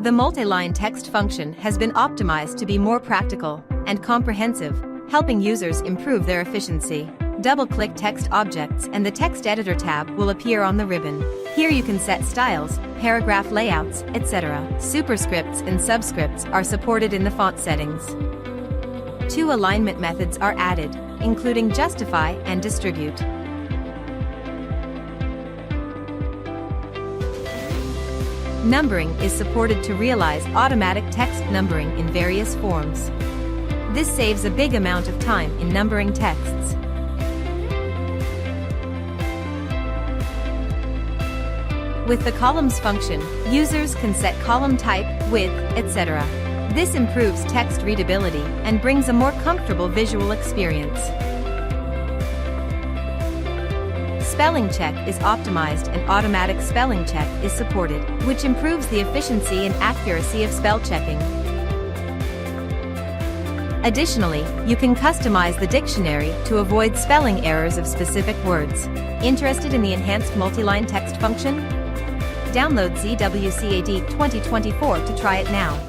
The multi-line text function has been optimized to be more practical and comprehensive, helping users improve their efficiency. Double-click text objects and the Text Editor tab will appear on the ribbon. Here you can set styles, paragraph layouts, etc. Superscripts and subscripts are supported in the font settings. 2 alignment methods are added, including justify and distribute. Numbering is supported to realize automatic text numbering in various forms. This saves a big amount of time in numbering texts. With the columns function, users can set column type, width, etc. This improves text readability and brings a more comfortable visual experience. Spelling check is optimized and automatic spelling check is supported, which improves the efficiency and accuracy of spell checking. Additionally, you can customize the dictionary to avoid spelling errors of specific words. Interested in the enhanced multi-line text function? Download ZWCAD 2024 to try it now.